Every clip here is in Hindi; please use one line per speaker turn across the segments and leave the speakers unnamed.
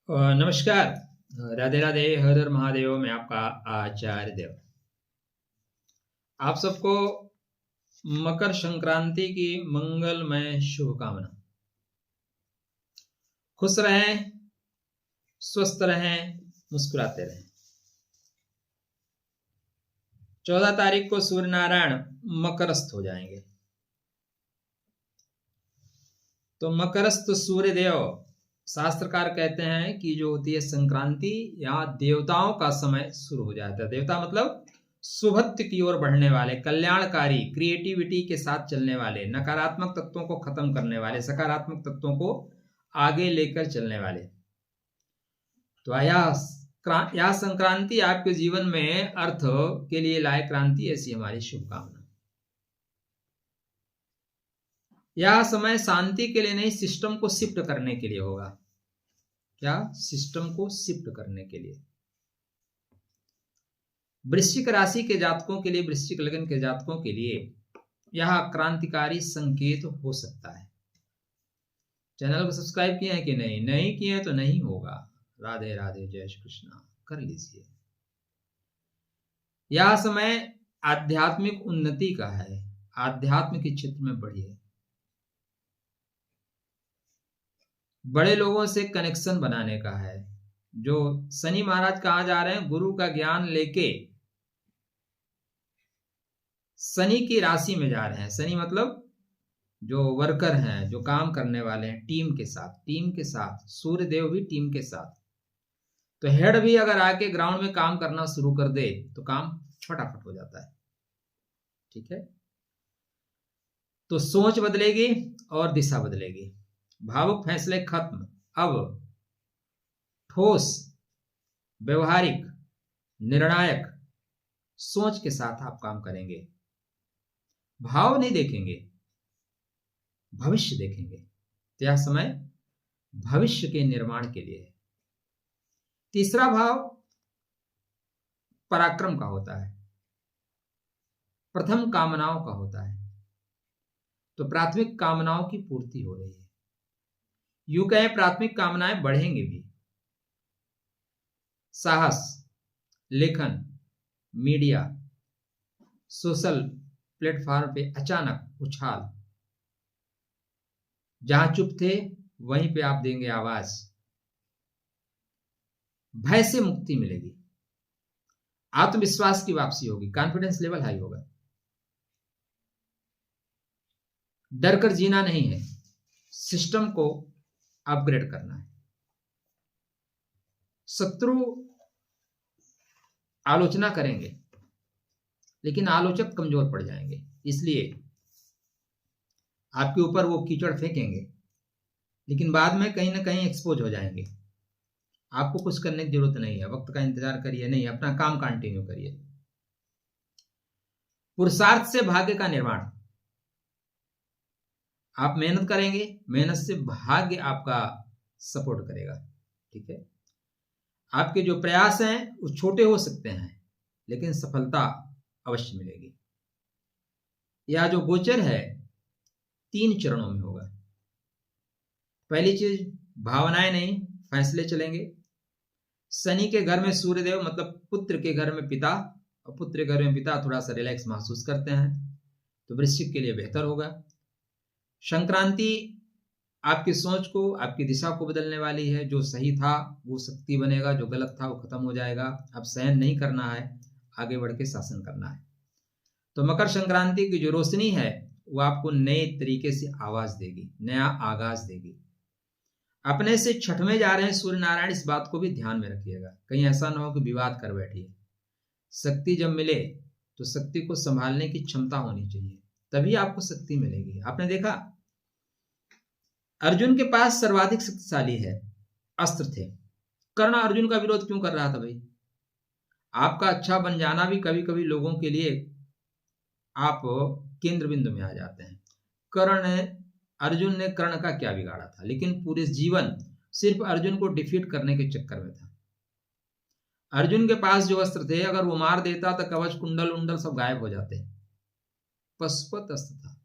नमस्कार। राधे राधे, हर हर महादेव। मैं आपका आचार्य देव। आप सबको मकर संक्रांति की मंगलमय शुभकामना। खुश रहें, स्वस्थ रहें, मुस्कुराते रहें। 14 तारीख को सूर्य नारायण मकरस्थ हो जाएंगे। तो मकरस्थ सूर्य देव, शास्त्रकार कहते हैं कि जो होती है संक्रांति या देवताओं का समय शुरू हो जाता है। देवता मतलब शुभत्व की ओर बढ़ने वाले, कल्याणकारी, क्रिएटिविटी के साथ चलने वाले, नकारात्मक तत्वों को खत्म करने वाले, सकारात्मक तत्वों को आगे लेकर चलने वाले। तो यह संक्रांति आपके जीवन में अर्थ के लिए लाए क्रांति, ऐसी हमारी शुभकामना। यह समय शांति के लिए नहीं, सिस्टम को शिफ्ट करने के लिए होगा। क्या? सिस्टम को शिफ्ट करने के लिए। वृश्चिक राशि के जातकों के लिए, वृश्चिक लग्न के जातकों के लिए यह क्रांतिकारी संकेत हो सकता है। चैनल को सब्सक्राइब किए हैं कि नहीं? नहीं किए हैं तो नहीं होगा। राधे राधे, जय श्री कृष्णा कर लीजिए। यह समय आध्यात्मिक उन्नति का है। आध्यात्म के क्षेत्र में बढ़िए, बड़े लोगों से कनेक्शन बनाने का है। जो शनि महाराज कहा जा रहे हैं, गुरु का ज्ञान लेके शनि की राशि में जा रहे हैं। शनि मतलब जो वर्कर हैं, जो काम करने वाले हैं, टीम के साथ सूर्य देव भी टीम के साथ। तो हेड भी अगर आके ग्राउंड में काम करना शुरू कर दे तो काम फटाफट हो जाता है। ठीक है, तो सोच बदलेगी और दिशा बदलेगी। भावुक फैसले खत्म, अब ठोस, व्यवहारिक, निर्णायक सोच के साथ आप काम करेंगे। भाव नहीं देखेंगे, भविष्य देखेंगे। तो यह समय भविष्य के निर्माण के लिए है। तीसरा भाव पराक्रम का होता है, प्रथम कामनाओं का होता है। तो प्राथमिक कामनाओं की पूर्ति हो रही है। यूं कहें, प्राथमिक कामनाएं बढ़ेंगे भी। साहस, लेखन, मीडिया, सोशल प्लेटफॉर्म पे अचानक उछाल। जहां चुप थे वहीं पे आप देंगे आवाज। भय से मुक्ति मिलेगी, आत्मविश्वास की वापसी होगी, कॉन्फिडेंस लेवल हाई होगा। डर कर जीना नहीं है, सिस्टम को अपग्रेड करना है। शत्रु आलोचना करेंगे, लेकिन आलोचक कमजोर पड़ जाएंगे, इसलिए आपके ऊपर वो कीचड़ फेंकेंगे, लेकिन बाद में कहीं ना कहीं एक्सपोज हो जाएंगे। आपको कुछ करने की जरूरत नहीं है, वक्त का इंतजार करिए नहीं, अपना काम कंटिन्यू करिए। पुरुषार्थ से भाग्य का निर्माण। आप मेहनत करेंगे, मेहनत से भाग्य आपका सपोर्ट करेगा। ठीक है, आपके जो प्रयास हैं वो छोटे हो सकते हैं, लेकिन सफलता अवश्य मिलेगी। यह जो गोचर है 3 चरणों में होगा। पहली चीज, भावनाएं नहीं, फैसले चलेंगे। शनि के घर में सूर्यदेव मतलब पुत्र के घर में पिता, और पुत्र के घर में पिता थोड़ा सा रिलैक्स महसूस करते हैं, तो वृश्चिक के लिए बेहतर होगा। संक्रांति आपकी सोच को, आपकी दिशा को बदलने वाली है। जो सही था वो शक्ति बनेगा, जो गलत था वो खत्म हो जाएगा। अब सहन नहीं करना है, आगे बढ़ के शासन करना है। तो मकर संक्रांति की जो रोशनी है वो आपको नए तरीके से आवाज देगी, नया आगाज देगी। अपने से छठवें जा रहे हैं सूर्य नारायण, इस बात को भी ध्यान में रखिएगा, कहीं ऐसा ना हो कि विवाद कर बैठिए। शक्ति जब मिले तो शक्ति को संभालने की क्षमता होनी चाहिए, तभी आपको शक्ति मिलेगी। आपने देखा अर्जुन के पास सर्वाधिक शक्तिशाली है अस्त्र थे। कर्ण अर्जुन का विरोध क्यों कर रहा था भाई? आपका अच्छा बन जाना भी कभी कभी लोगों के लिए आप केंद्र बिंदु में आ जाते हैं। अर्जुन ने कर्ण का क्या बिगाड़ा था? लेकिन पूरे जीवन सिर्फ अर्जुन को डिफीट करने के चक्कर में था। अर्जुन के पास जो अस्त्र थे, अगर वो मार देता तो कवच कुंडल उंडल सब गायब हो जाते। पशुपत अस्त्र था,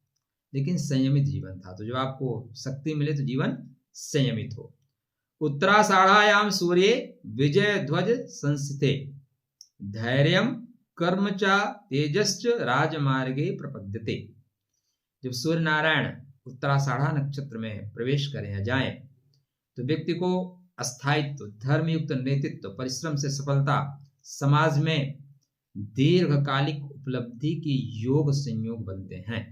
लेकिन संयमित जीवन था। तो जब आपको शक्ति मिले तो जीवन संयमित हो। उत्तराषाढ़ायाम सूर्ये विजय ध्वज संस्थिते धैर्यम कर्म च तेजश्च राजमार्गे प्रपद्यते। जब सूर्य नारायण उत्तराषाढ़ा नक्षत्र में प्रवेश करें या जाएं तो व्यक्ति को अस्थायित्व, धर्मयुक्त नेतृत्व, परिश्रम से सफलता, समाज में दीर्घकालिक उपलब्धि की योग संयोग बनते हैं।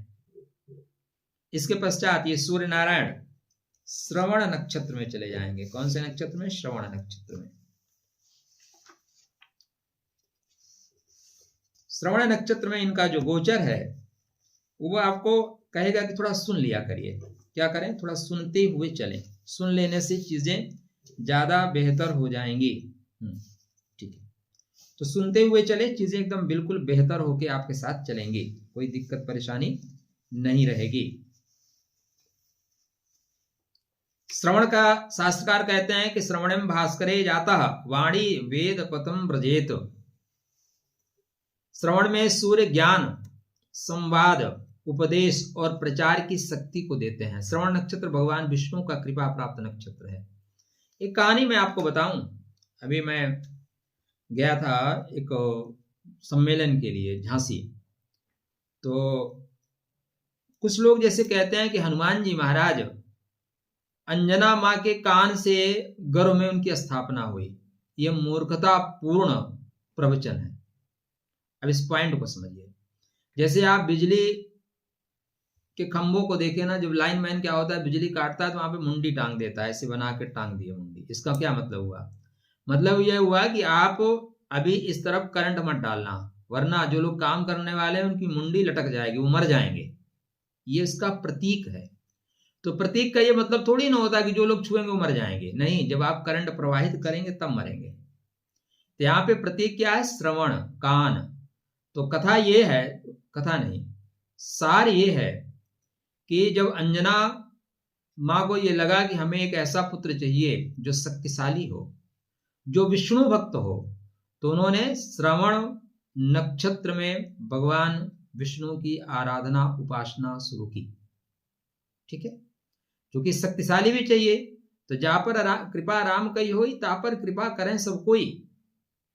इसके पश्चात ये सूर्य नारायण श्रवण नक्षत्र में चले जाएंगे। कौन से नक्षत्र में? श्रवण नक्षत्र में। श्रवण नक्षत्र में इनका जो गोचर है वो आपको कहेगा कि थोड़ा सुन लिया करिए। क्या करें? थोड़ा सुनते हुए चलें। सुन लेने से चीजें ज्यादा बेहतर हो जाएंगी। ठीक है, तो सुनते हुए चले, चीजें एकदम बिल्कुल बेहतर होके आपके साथ चलेंगी, कोई दिक्कत परेशानी नहीं रहेगी। श्रवण का शास्त्रकार कहते हैं कि श्रवणम भास्करे जाता वाणी वेद पतम व्रजेत। श्रवण में सूर्य ज्ञान, संवाद, उपदेश और प्रचार की शक्ति को देते हैं। श्रवण नक्षत्र भगवान विष्णु का कृपा प्राप्त नक्षत्र है। एक कहानी मैं आपको बताऊं। अभी मैं गया था एक सम्मेलन के लिए झांसी, तो कुछ लोग जैसे कहते हैं कि हनुमान जी महाराज अंजना माँ के कान से गर्भ में उनकी स्थापना हुई। यह मूर्खता पूर्ण प्रवचन है। अब इस पॉइंट को समझिए। जैसे आप बिजली के खंभों को देखें ना, जब लाइनमैन क्या होता है, बिजली काटता है तो वहां पे मुंडी टांग देता है, ऐसे बना के टांग दिए मुंडी। इसका क्या मतलब हुआ? मतलब यह हुआ कि आप अभी इस तरफ करंट मत डालना, वरना जो लोग काम करने वाले हैं उनकी मुंडी लटक जाएगी, वो मर जाएंगे। ये इसका प्रतीक है। तो प्रतीक का ये मतलब थोड़ी ना होता कि जो लोग छुएंगे वो मर जाएंगे। नहीं, जब आप करंट प्रवाहित करेंगे तब मरेंगे। तो यहाँ पे प्रतीक क्या है? श्रवण, कान। तो कथा ये है, कथा नहीं, सार ये है कि जब अंजना माँ को ये लगा कि हमें एक ऐसा पुत्र चाहिए जो शक्तिशाली हो, जो विष्णु भक्त हो, तो उन्होंने श्रवण नक्षत्र में भगवान विष्णु की आराधना, उपासना शुरू की। ठीक है, क्योंकि शक्तिशाली भी चाहिए। तो जा पर कृपा राम कई होई, ता पर कृपा करें सब कोई।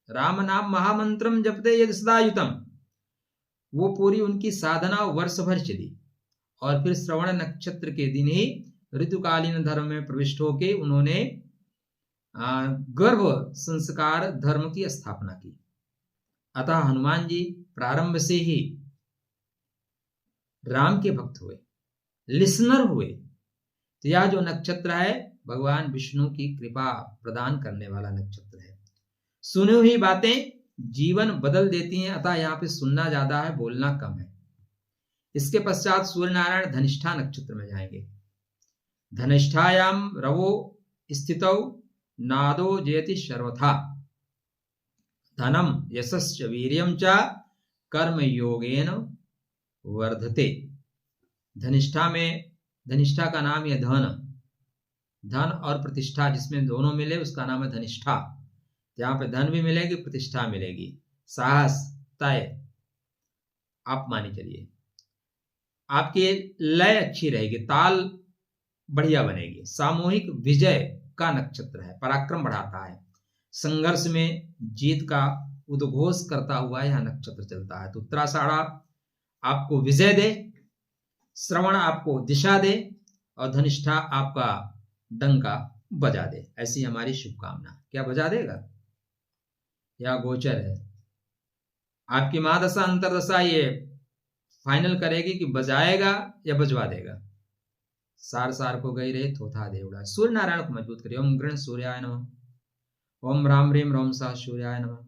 राम नाम महामंत्रम जपते यद सदायुतम। वो पूरी उनकी साधना वर्ष भर चली और फिर श्रवण नक्षत्र के दिन ही ऋतुकालीन धर्म में प्रविष्ट होके उन्होंने गर्भ संस्कार धर्म की स्थापना की। अतः हनुमान जी प्रारंभ से ही राम के भक्त हुए, लिसनर हुए। तो यह जो नक्षत्र है भगवान विष्णु की कृपा प्रदान करने वाला नक्षत्र है। सुनी हुई बातें जीवन बदल देती हैं। अतः यहाँ पे सुनना ज्यादा है, बोलना कम है। इसके पश्चात सूर्य नारायण धनिष्ठा नक्षत्र में जाएंगे। धनिष्ठायाम रवो स्थितौ नादो जयति सर्वथा धनम यशश्च वीर्यम च कर्म योगेन वर्धते। धनिष्ठा में, धनिष्ठा का नाम है धन, धन और प्रतिष्ठा जिसमें दोनों मिले उसका नाम है धनिष्ठा। जहां पे धन भी मिलेगी, प्रतिष्ठा मिलेगी, साहस, तय, आप मानी चलिए। आपकी लय अच्छी रहेगी, ताल बढ़िया बनेगी। सामूहिक विजय का नक्षत्र है, पराक्रम बढ़ाता है। संघर्ष में जीत का उद्घोष करता हुआ यह नक्षत्र चलता है। तो उत्तराषाढ़ा आपको विजय दे, श्रवण आपको दिशा दे और धनिष्ठा आपका डंका बजा दे। ऐसी हमारी शुभकामना। क्या बजा देगा? यह गोचर है। आपकी महादशा अंतरदशा ये फाइनल करेगी कि बजाएगा या बजवा देगा। सार सार को गई रहे थोथा देवड़ा। सूर्य नारायण को मजबूत करिए। ओम गृण सूर्याय नमः, ओम राम ह्रीम रोम सा सूर्याय नमः।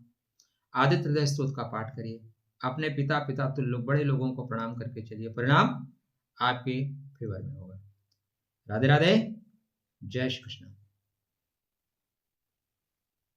आदित्य हृदय स्तोत्र का पाठ करिए। अपने पिता तुल्य बड़े लोगों को प्रणाम करके चलिए, परिणाम आपके फेवर में होगा। राधे राधे, जय श्री कृष्ण।